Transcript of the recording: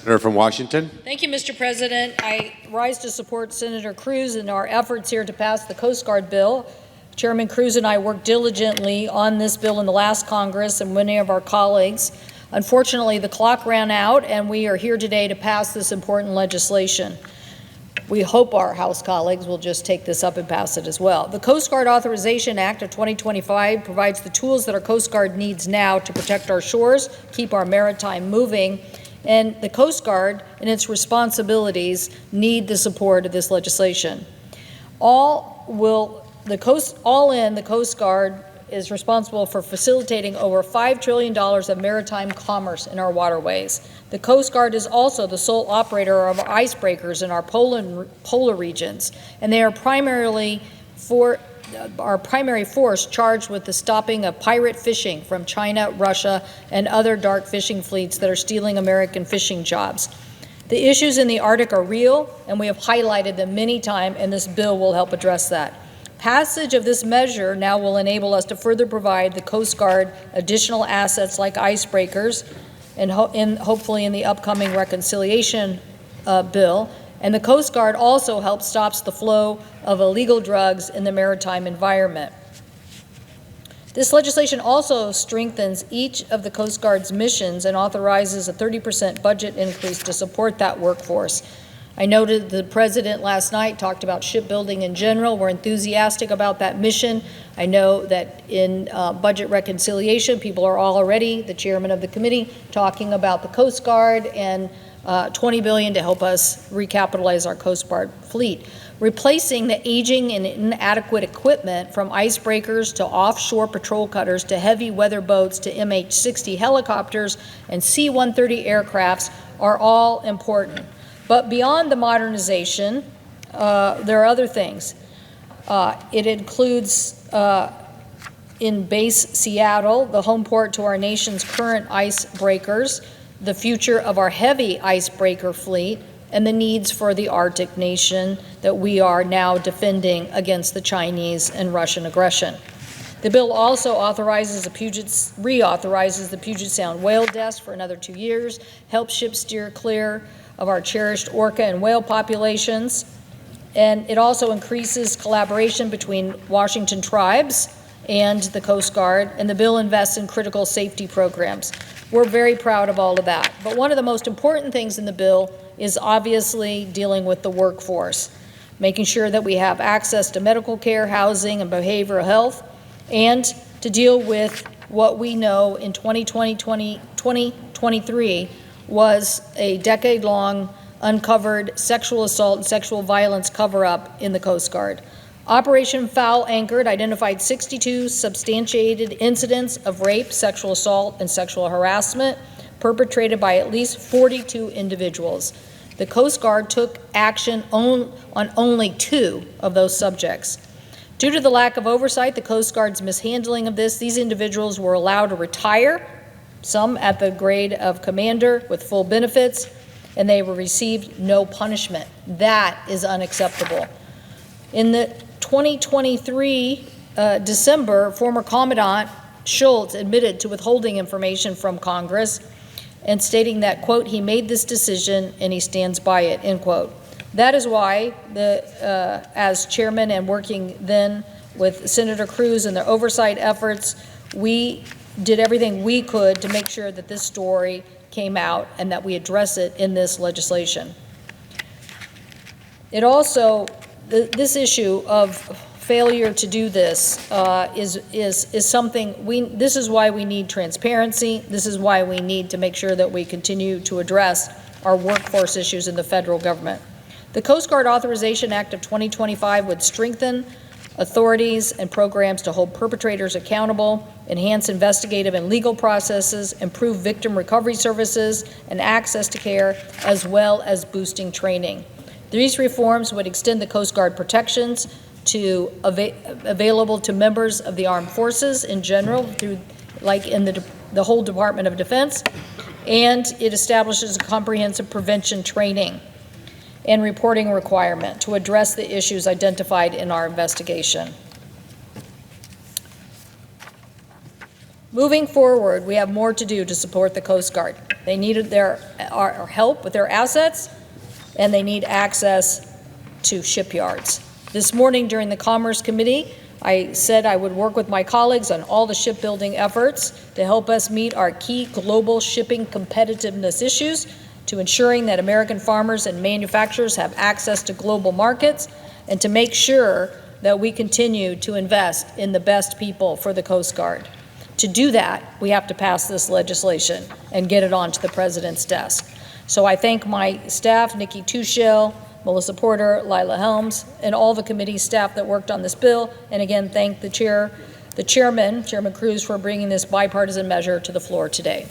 Senator from Washington. Thank you, Mr. President. I rise to support Senator Cruz in our efforts here to pass the Coast Guard bill. Chairman Cruz and I worked diligently on this bill in the last Congress and many of our colleagues. Unfortunately, the clock ran out, and we are here today to pass this important legislation. We hope our House colleagues will just take this up and pass it as well. The Coast Guard Authorization Act of 2025 provides the tools that our Coast Guard needs now to protect our shores, keep our maritime moving, and the Coast Guard and its responsibilities need the support of this legislation. The Coast Guard is responsible for facilitating over $5 trillion of maritime commerce in our waterways. The Coast Guard is also the sole operator of icebreakers in our polar regions, and they are our primary force charged with the stopping of pirate fishing from China, Russia, and other dark fishing fleets that are stealing American fishing jobs. The issues in the Arctic are real, and we have highlighted them many times, and this bill will help address that. Passage of this measure now will enable us to further provide the Coast Guard additional assets like icebreakers, and hopefully in the upcoming reconciliation bill. And the Coast Guard also helps stops the flow of illegal drugs in the maritime environment. This legislation also strengthens each of the Coast Guard's missions and authorizes a 30% budget increase to support that workforce. I noted the President last night talked about shipbuilding in general. We're enthusiastic about that mission. I know that in budget reconciliation, people are already, the chairman of the committee, talking about the Coast Guard and $20 billion to help us recapitalize our Coast Guard fleet. Replacing the aging and inadequate equipment from icebreakers to offshore patrol cutters to heavy weather boats to MH-60 helicopters and C-130 aircrafts are all important. But beyond the modernization, there are other things. It includes in base Seattle, the home port to our nation's current icebreakers, the future of our heavy icebreaker fleet, and the needs for the Arctic nation that we are now defending against the Chinese and Russian aggression. The bill also reauthorizes the Puget Sound Whale Desk for another 2 years, helps ships steer clear of our cherished orca and whale populations, and it also increases collaboration between Washington tribes and the Coast Guard, and the bill invests in critical safety programs. We're very proud of all of that. But one of the most important things in the bill is obviously dealing with the workforce, making sure that we have access to medical care, housing, and behavioral health, and to deal with what we know in 2023 was a decade-long uncovered sexual assault and sexual violence cover-up in the Coast Guard. Operation Foul Anchored identified 62 substantiated incidents of rape, sexual assault, and sexual harassment perpetrated by at least 42 individuals. The Coast Guard took action on only 2 of those subjects. Due to the lack of oversight, the Coast Guard's mishandling of these individuals were allowed to retire, some at the grade of commander with full benefits, and they received no punishment. That is unacceptable. In the 2023 December, former Commandant Schultz admitted to withholding information from Congress and stating that, quote, he made this decision and he stands by it, end quote. That is why, as chairman and working then with Senator Cruz and their oversight efforts, we did everything we could to make sure that this story came out and that we address it in this legislation. It also, this issue of failure to do this is something this is why we need transparency. This is why we need to make sure that we continue to address our workforce issues in the federal government. The Coast Guard Authorization Act of 2025 would strengthen authorities and programs to hold perpetrators accountable, enhance investigative and legal processes, improve victim recovery services and access to care, as well as boosting training. These reforms would extend the Coast Guard protections to available to members of the armed forces in general, through like in the whole Department of Defense, and it establishes a comprehensive prevention training and reporting requirement to address the issues identified in our investigation. Moving forward, we have more to do to support the Coast Guard. They needed our help with their assets, and they need access to shipyards. This morning during the Commerce Committee, I said I would work with my colleagues on all the shipbuilding efforts to help us meet our key global shipping competitiveness issues, to ensuring that American farmers and manufacturers have access to global markets, and to make sure that we continue to invest in the best people for the Coast Guard. To do that, we have to pass this legislation and get it onto the President's desk. So I thank my staff, Nikki Tushel, Melissa Porter, Lila Helms, and all the committee staff that worked on this bill. And again, thank the chairman, Chairman Cruz, for bringing this bipartisan measure to the floor today.